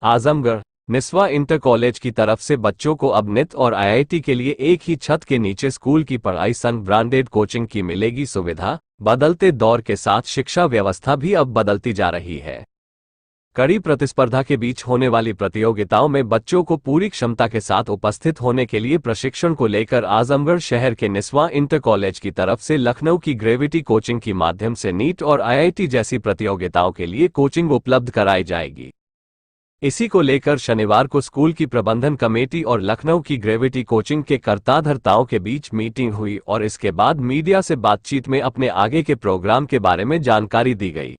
Azamgarh Niswa inter college की तरफ से बच्चों को अब निट और आईआईटी के लिए एक ही छत के नीचे स्कूल की पढ़ाई संग ब्रांडेड कोचिंग की मिलेगी सुविधा। बदलते दौर के साथ शिक्षा व्यवस्था भी अब बदलती जा रही है। कड़ी प्रतिस्पर्धा के बीच होने वाली प्रतियोगिताओं में बच्चों को पूरी क्षमता के साथ उपस्थित होने के लिए प्रशिक्षण को लेकर आजमगढ़ शहर के निस्वा इंटर कॉलेज की तरफ से लखनऊ की ग्रेविटी कोचिंग के माध्यम से नीट और आईआईटी जैसी प्रतियोगिताओं के लिए कोचिंग उपलब्ध कराई जाएगी। इसी को लेकर शनिवार को स्कूल की प्रबंधन कमेटी और लखनऊ की ग्रेविटी कोचिंग के कर्ताधर्ताओं के बीच मीटिंग हुई और इसके बाद मीडिया से बातचीत में अपने आगे के प्रोग्राम के बारे में जानकारी दी गई।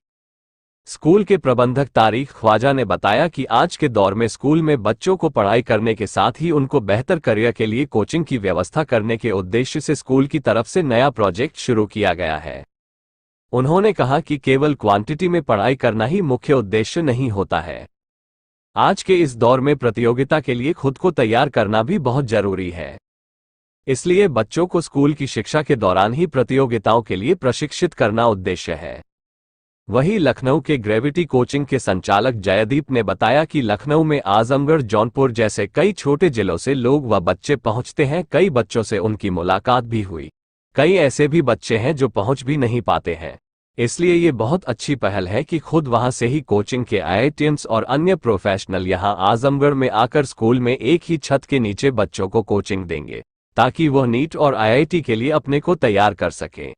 स्कूल के प्रबंधक तारिक ख्वाजा ने बताया कि आज के दौर में स्कूल में बच्चों को पढ़ाई करने के साथ ही उनको बेहतर करियर के लिए कोचिंग की व्यवस्था करने के उद्देश्य से स्कूल की तरफ से नया प्रोजेक्ट शुरू किया गया है। उन्होंने कहा कि केवल क्वांटिटी में पढ़ाई करना ही मुख्य उद्देश्य नहीं होता है। आज के इस दौर में प्रतियोगिता के लिए खुद को तैयार करना भी बहुत जरूरी है। इसलिए बच्चों को स्कूल की शिक्षा के दौरान ही प्रतियोगिताओं के लिए प्रशिक्षित करना उद्देश्य है। वहीं लखनऊ के ग्रेविटी कोचिंग के संचालक जयदीप ने बताया कि लखनऊ में आजमगढ़, जौनपुर जैसे कई छोटे जिलों से लोग व बच्चे पहुंचते हैं। कई बच्चों से उनकी मुलाकात भी हुई। कई ऐसे भी बच्चे हैं जो पहुंच भी नहीं पाते हैं। इसलिए ये बहुत अच्छी पहल है कि खुद वहां से ही कोचिंग के आईआईटीएंस और अन्य प्रोफेशनल यहां आजमगढ़ में आकर स्कूल में एक ही छत के नीचे बच्चों को कोचिंग देंगे ताकि वह नीट और आईआईटी के लिए अपने को तैयार कर सकें।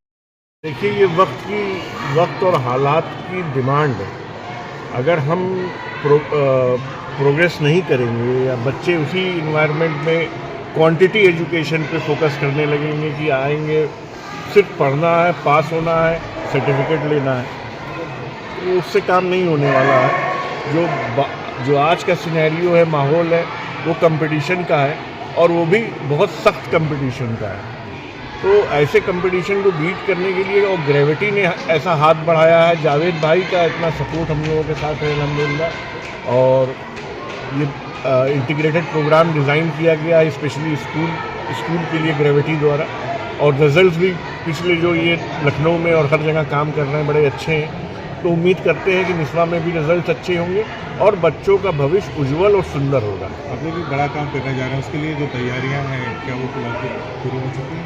देखिए, ये वक्त और हालात की डिमांड है। अगर हम प्रोग्रेस नहीं करेंगे या बच्चे उसी इन्वायरमेंट में क्वांटिटी एजुकेशन पे फोकस करने लगेंगे कि आएंगे सिर्फ पढ़ना है, पास होना है, सर्टिफिकेट लेना है, तो उससे काम नहीं होने वाला है। जो आज का सिनेरियो है, माहौल है, वो कंपटीशन का है और वो भी बहुत सख्त कंपटीशन का है। तो ऐसे कंपटीशन को बीट करने के लिए और ग्रेविटी ने ऐसा हाथ बढ़ाया है। जावेद भाई का इतना सपोर्ट हम लोगों के साथ है अल्हम्दुलिल्लाह। और ये इंटीग्रेटेड प्रोग्राम डिज़ाइन किया गया है स्पेशली स्कूल के लिए ग्रेविटी द्वारा। और रिजल्ट्स भी पिछले जो ये लखनऊ में और हर जगह काम कर रहे हैं बड़े अच्छे हैं। तो उम्मीद करते हैं कि निस्वा में भी रिजल्ट्स अच्छे होंगे और बच्चों का भविष्य उज्जवल और सुंदर होगा। अभी भी बड़ा काम करने जा रहे हैं, उसके लिए जो तैयारियां हैं क्या वो पूरी हो चुकी हैं?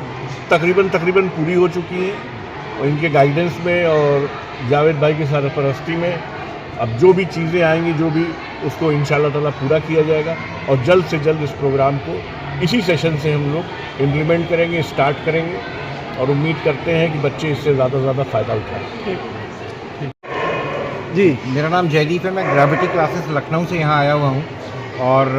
तकरीबन पूरी हो चुकी हैं और इनके गाइडेंस में और जावेद भाई की सरपरस्ती में अब जो भी चीज़ें आएंगी, जो भी उसको इंशाल्लाह ताला पूरा किया जाएगा और जल्द से जल्द इस प्रोग्राम को इसी सेशन से हम लोग इम्प्लीमेंट करेंगे, स्टार्ट करेंगे और उम्मीद करते हैं कि बच्चे इससे ज़्यादा से ज़्यादा फ़ायदा उठाएं। जी, मेरा नाम जयदीप है। मैं ग्रेविटी क्लासेस लखनऊ से यहाँ आया हुआ हूँ और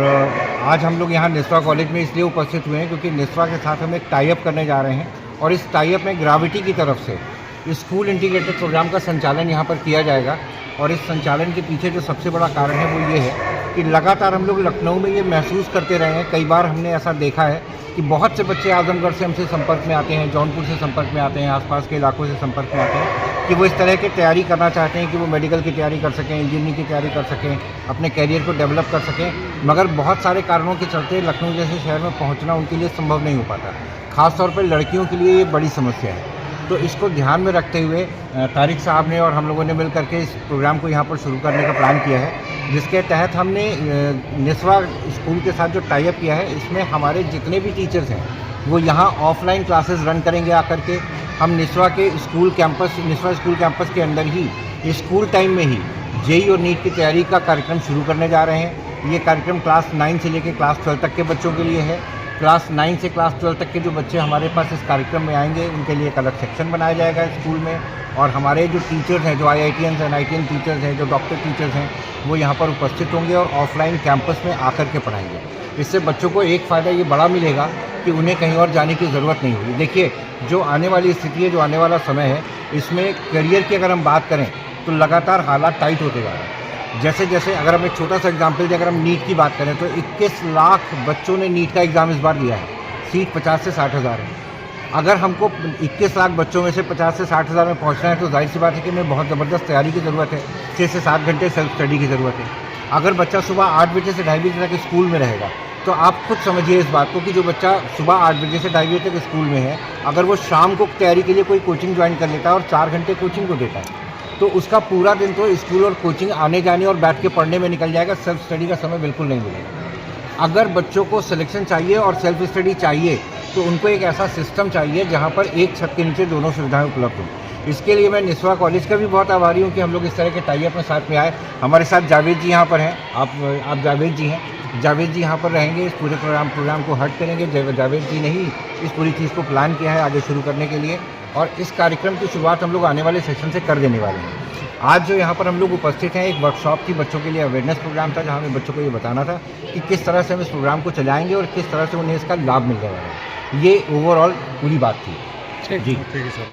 आज हम लोग यहाँ निस्वा कॉलेज में इसलिए उपस्थित हुए हैं क्योंकि निस्वा के साथ हम एक टाई अप करने जा रहे हैं और इस टाई अप में ग्रेविटी की तरफ से स्कूल इंटीग्रेटेड प्रोग्राम का संचालन यहाँ पर किया जाएगा। और इस संचालन के पीछे जो सबसे बड़ा कारण है वो ये है कि लगातार हम लोग लखनऊ में ये महसूस करते रहे हैं। कई बार हमने ऐसा देखा है कि बहुत से बच्चे आजमगढ़ से हमसे संपर्क में आते हैं, जौनपुर से संपर्क में आते हैं, आसपास के इलाकों से संपर्क में आते हैं कि वो इस तरह की तैयारी करना चाहते हैं कि वो मेडिकल की तैयारी कर सकें, इंजीनियरिंग की तैयारी कर सकें, अपने कैरियर को डेवलप कर सकें, मगर बहुत सारे कारणों के चलते लखनऊ जैसे शहर में पहुँचना उनके लिए संभव नहीं हो पाता। ख़ासतौर पर लड़कियों के लिए ये बड़ी समस्या है। तो इसको ध्यान में रखते हुए तारिक साहब ने और हम लोगों ने मिल करके इस प्रोग्राम को यहाँ पर शुरू करने का प्लान किया है, जिसके तहत हमने निस्वा स्कूल के साथ जो टाई अप किया है, इसमें हमारे जितने भी टीचर्स हैं वो यहाँ ऑफलाइन क्लासेस रन करेंगे आकर के। हम निस्वा स्कूल कैंपस के अंदर ही स्कूल टाइम में ही जेई और नीट की तैयारी का कार्यक्रम शुरू करने जा रहे हैं। ये कार्यक्रम क्लास 9 से लेकर क्लास 12 तक के बच्चों के लिए है। क्लास 9 से क्लास 12 तक के जो बच्चे हमारे पास इस कार्यक्रम में आएंगे उनके लिए एक अलग सेक्शन बनाया जाएगा स्कूल में। और हमारे जो टीचर्स हैं, जो आईआईटीएंस हैं, आईटीएन टीचर्स हैं, जो डॉक्टर टीचर्स हैं, वो यहाँ पर उपस्थित होंगे और ऑफलाइन कैंपस में आकर के पढ़ाएंगे। इससे बच्चों को एक फ़ायदा ये बड़ा मिलेगा कि उन्हें कहीं और जाने की ज़रूरत नहीं होगी। देखिए, जो आने वाली स्थिति है, जो आने वाला समय है, इसमें करियर की अगर हम बात करें तो लगातार हालात टाइट होते जा रहे हैं। जैसे जैसे अगर हम एक छोटा सा एग्जाम्पल दें, अगर हम नीट की बात करें तो 21 लाख बच्चों ने नीट का एग्ज़ाम इस बार दिया है। सीट 50 से 60 हज़ार है। अगर हमको 21 लाख बच्चों में से 50 से 60 हज़ार में पहुंचना है तो जाहिर सी बात है कि हमें बहुत ज़बरदस्त तैयारी की ज़रूरत है। 6 से 7 घंटे सेल्फ स्टडी की ज़रूरत है। अगर बच्चा सुबह 8 बजे से 2:30 बजे तक स्कूल में रहेगा तो आप खुद समझिए इस बात को कि जो बच्चा सुबह 8 बजे से 2:30 बजे तक स्कूल में है, अगर वो शाम को तैयारी के लिए कोई कोचिंग ज्वाइन कर लेता है और 4 घंटे कोचिंग को देता है तो उसका पूरा दिन तो स्कूल और कोचिंग आने जाने और बैठ के पढ़ने में निकल जाएगा, सेल्फ स्टडी का समय बिल्कुल नहीं मिलेगा। अगर बच्चों को सिलेक्शन चाहिए और सेल्फ स्टडी चाहिए तो उनको एक ऐसा सिस्टम चाहिए जहाँ पर एक छत के नीचे दोनों सुविधाएं उपलब्ध हों। इसके लिए मैं निस्वा कॉलेज का भी बहुत आभारी हूँ कि हम लोग इस तरह के टाई अप में साथ में आए। हमारे साथ जावेद जी यहाँ पर हैं, आप जावेद जी हैं, जावेद जी यहाँ पर रहेंगे, इस पूरे प्रोग्राम को हट करेंगे। जावेद जी ने ही इस पूरी चीज़ को प्लान किया है आगे शुरू करने के लिए, और इस कार्यक्रम की शुरुआत हम लोग आने वाले सेशन से कर देने वाले हैं। आज जो यहाँ पर हम लोग उपस्थित हैं, एक वर्कशॉप थी बच्चों के लिए, अवेयरनेस प्रोग्राम था, जहाँ हमें बच्चों को ये बताना था कि किस तरह से हम इस प्रोग्राम को चलाएंगे और किस तरह से उन्हें इसका लाभ मिलने वाला है। ये ओवरऑल पूरी बात थी। ठीक है सर।